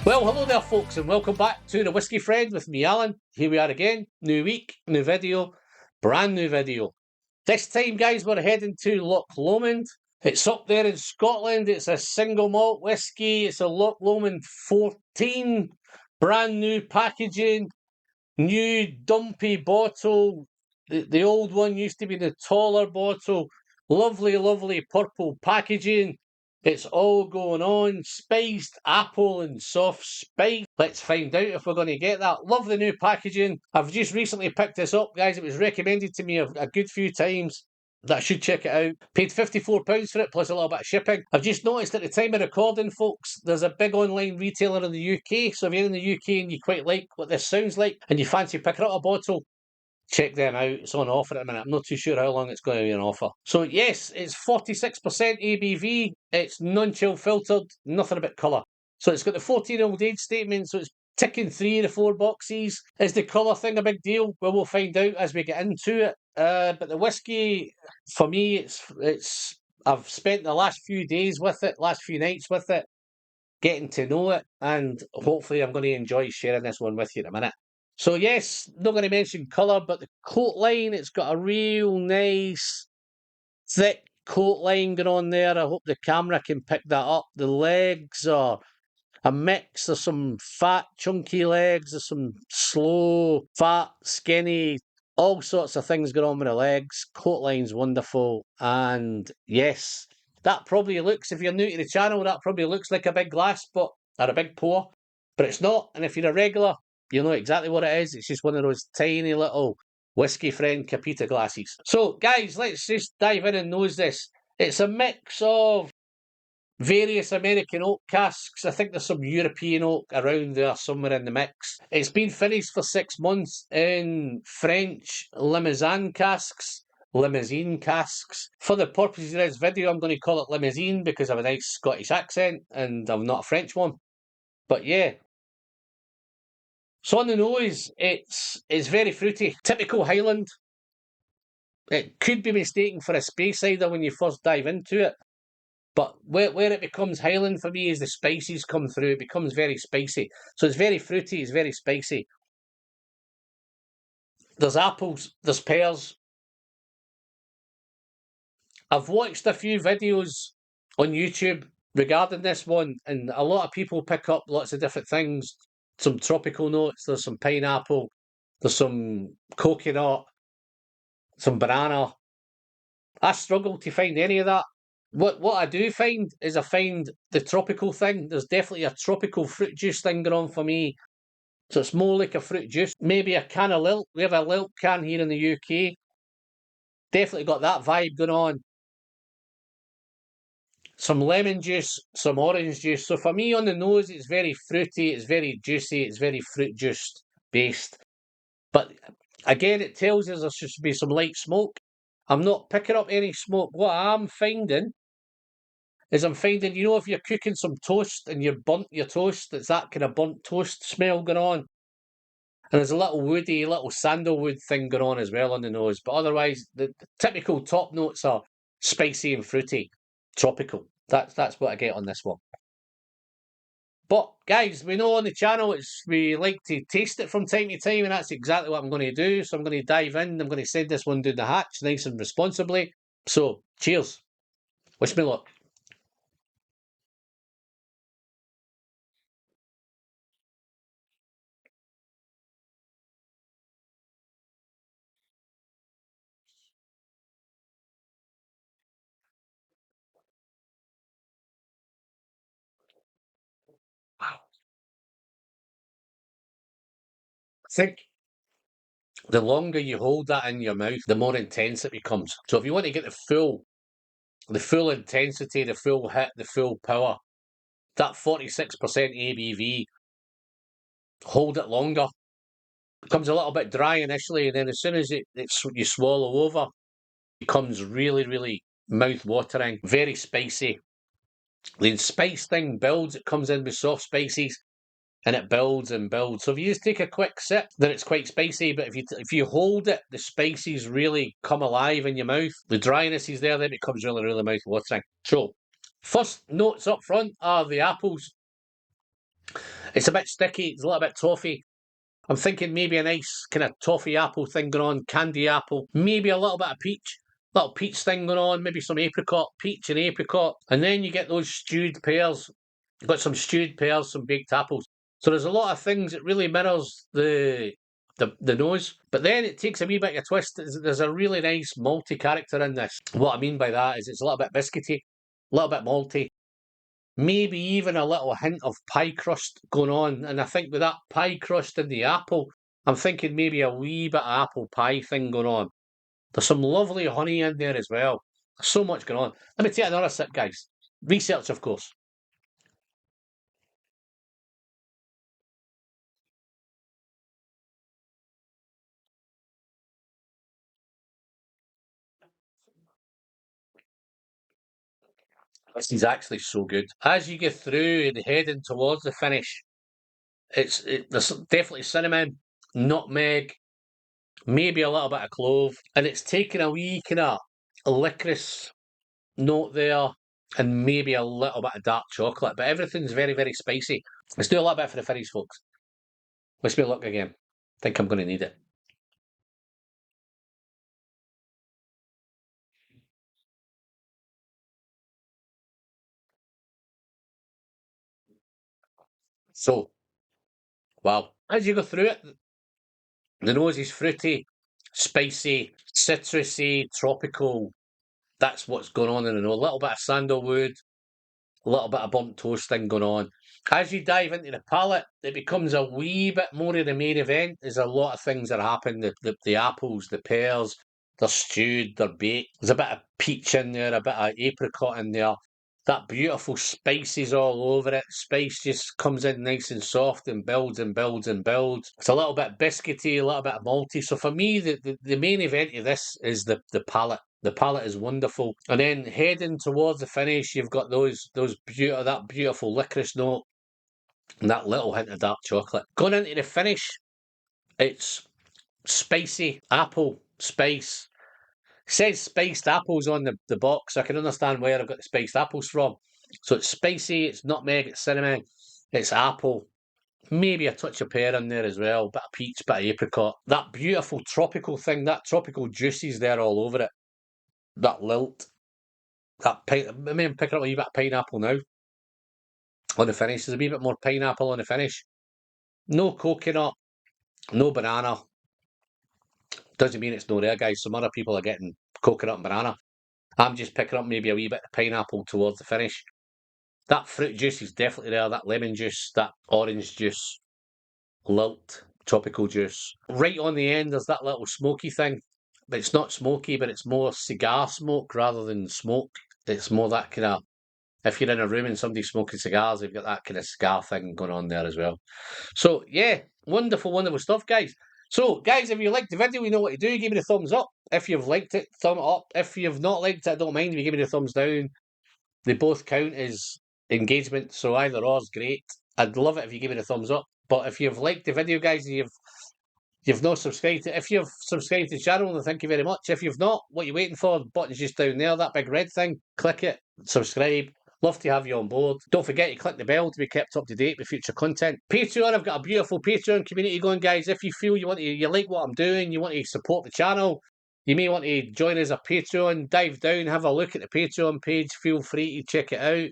Well, hello there, folks, and welcome back to The Whiskey Friend with me, Alan. Here we are again. New week, new video, brand new video. This time, guys, we're heading to Loch Lomond. It's up there in Scotland. It's a single malt whiskey. It's a Loch Lomond 14. Brand new packaging. New dumpy bottle. The old one used to be the taller bottle. Lovely, lovely purple packaging. It's all going on. Spiced apple and soft spice. Let's find out if we're going to get that. Love the new packaging. I've just recently picked this up, guys. It was recommended to me a good few times that I should check it out. Paid £54 for it, plus a little bit of shipping. I've just noticed at the time of recording, folks, there's a big online retailer in the UK. So if you're in the UK and you quite like what this sounds like and you fancy picking up a bottle, check them out. It's on offer at the minute. I'm not too sure how long it's going to be on offer. So yes, it's 46% ABV. It's non-chill filtered, nothing about colour. So it's got the 14 old age statement, so it's ticking 3 of the 4 boxes. Is the colour thing a big deal? Well, we'll find out as we get into it. But the whiskey, for me, it's. I've spent the last few days with it, last few nights with it, getting to know it, and hopefully I'm going to enjoy sharing this one with you in a minute. So yes, not going to mention colour, but the coat line, it's got a real nice, thick coat line going on there. I hope the camera can pick that up. The legs are a mix. There's some fat, chunky legs. There's some slow, fat, skinny, all sorts of things going on with the legs. Coat line's wonderful. And yes, that probably looks, if you're new to the channel, that probably looks like a big glass, but or a big pour. But it's not. And if you're a regular, you know exactly what it is. It's just one of those tiny little Whiskey Friend Capita glasses. So, guys, let's just dive in and nose this. It's a mix of various American oak casks. I think there's some European oak around there somewhere in the mix. It's been finished for 6 months in French Limousin casks. Limousine casks. For the purposes of this video, I'm going to call it limousine because I have a nice Scottish accent and I'm not a French one. But yeah. So on the nose, it's very fruity. Typical Highland. It could be mistaken for a Speyside when you first dive into it. But where it becomes Highland for me is the spices come through. It becomes very spicy. So it's very fruity, it's very spicy. There's apples, there's pears. I've watched a few videos on YouTube regarding this one, and a lot of people pick up lots of different things. Some tropical notes, there's some pineapple, there's some coconut, some banana. I struggle to find any of that. What I do find is I find the tropical thing. There's definitely a tropical fruit juice thing going on for me. So it's more like a fruit juice. Maybe a can of Lilt. We have a Lilt can here in the UK. Definitely got that vibe going on. Some lemon juice, some orange juice. So for me on the nose, it's very fruity, it's very juicy, it's very fruit juice based. But again, it tells us there should be some light smoke. I'm not picking up any smoke. What I'm finding is you know, if you're cooking some toast and you burnt your toast, it's that kind of burnt toast smell going on. And there's a little woody, little sandalwood thing going on as well on the nose. But otherwise, the typical top notes are spicy and fruity, tropical. That's what I get on this one. But guys, we know on the channel we like to taste it from time to time, and that's exactly what I'm going to do. So I'm going to dive in. I'm going to send this one down the hatch, nice and responsibly. So cheers. Wish me luck. Wow. I think the longer you hold that in your mouth, the more intense it becomes. So if you want to get the full intensity, the full hit, the full power, that 46% ABV, hold it longer. It becomes a little bit dry initially, and then as soon as you swallow over, it becomes really, really mouth-watering, very spicy. The spice thing builds, it comes in with soft spices, and it builds and builds. So if you just take a quick sip, then it's quite spicy. But if you hold it, the spices really come alive in your mouth. The dryness is there, then it becomes really, really mouth-watering. So, first notes up front are the apples. It's a bit sticky, it's a little bit toffee. I'm thinking maybe a nice kind of toffee apple thing going on, candy apple, maybe a little bit of peach, little peach thing going on, maybe some apricot, peach and apricot, and then you get those stewed pears. You've got some stewed pears, some baked apples. So there's a lot of things that really mirrors the nose, but then it takes a wee bit of a twist. There's a really nice malty character in this. What I mean by that is it's a little bit biscuity, a little bit malty, maybe even a little hint of pie crust going on. And I think with that pie crust in the apple, I'm thinking maybe a wee bit of apple pie thing going on. There's some lovely honey in there as well. There's so much going on. Let me take another sip, guys. Research, of course. This is actually so good. As you get through and heading towards the finish, there's definitely cinnamon, nutmeg, maybe a little bit of clove, and it's taking a wee kind of licorice note there, and maybe a little bit of dark chocolate, but everything's very, very spicy. Let's do a little bit for the finish, folks. Wish me luck again. Think I'm going to need it. So, wow. As you go through it, the nose is fruity, spicy, citrusy, tropical. That's what's going on in the nose. A little bit of sandalwood, a little bit of burnt toast thing going on. As you dive into the palate, it becomes a wee bit more of the main event. There's a lot of things that happen. The apples, the pears, they're stewed, they're baked. There's a bit of peach in there, a bit of apricot in there. That beautiful spices all over it. Spice just comes in nice and soft and builds and builds and builds. It's a little bit biscuity, a little bit malty. So for me, the main event of this is the palate. The palate is wonderful, and then heading towards the finish, you've got that beautiful licorice note and that little hint of dark chocolate. Going into the finish, it's spicy apple spice. It says spiced apples on the box. I can understand where I've got the spiced apples from. So it's spicy, it's nutmeg, it's cinnamon, it's apple. Maybe a touch of pear in there as well, bit of peach, bit of apricot. That beautiful tropical thing, that tropical juices there all over it. That lilt. I mean, I'm picking up a wee bit of pineapple now on the finish. There's a wee bit more pineapple on the finish. No coconut, no banana. Doesn't mean it's no there, guys. Some other people are getting coconut and banana. I'm just picking up maybe a wee bit of pineapple towards the finish. That fruit juice is definitely there. That lemon juice, that orange juice, lilt, tropical juice. Right on the end, there's that little smoky thing. But it's not smoky, but it's more cigar smoke rather than smoke. It's more that kind of, if you're in a room and somebody's smoking cigars, they've got that kind of cigar thing going on there as well. So, yeah, wonderful, wonderful stuff, guys. So, guys, if you liked the video, you know what to do. Give me the thumbs up. If you've liked it, thumb it up. If you've not liked it, I don't mind if you give me the thumbs down. They both count as engagement, so either or is great. I'd love it if you give me the thumbs up. But if you've liked the video, guys, and you've not subscribed to, if you've subscribed to the channel, then thank you very much. If you've not, what are you waiting for? The button's just down there, that big red thing. Click it, subscribe. Love to have you on board. Don't forget to click the bell to be kept up to date with future content. Patreon, I've got a beautiful Patreon community going, guys. If you feel you like what I'm doing, you want to support the channel, you may want to join as a Patreon. Dive down, have a look at the Patreon page. Feel free to check it out.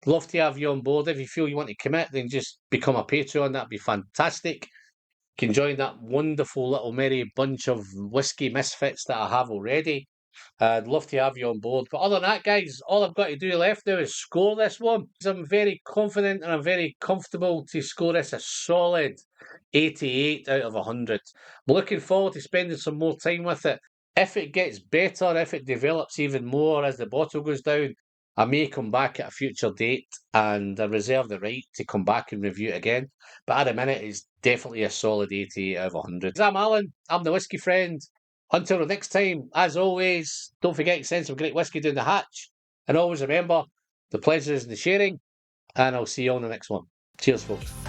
Love to have you on board. If you feel you want to commit, then just become a Patreon. That'd be fantastic. Can join that wonderful little merry bunch of whiskey misfits that I have already. I'd love to have you on board. But other than that, guys, all I've got to do left now is score this one. I'm very confident and I'm very comfortable to score this a solid 88 out of 100. I'm looking forward to spending some more time with it. If it gets better, if it develops even more as the bottle goes down, I may come back at a future date and I reserve the right to come back and review it again. But at the minute, it's definitely a solid 88 out of 100. I'm Alan, I'm the Whiskey Friend. Until the next time, as always, don't forget to send some great whiskey down the hatch. And always remember, the pleasure is in the sharing. And I'll see you on the next one. Cheers, folks.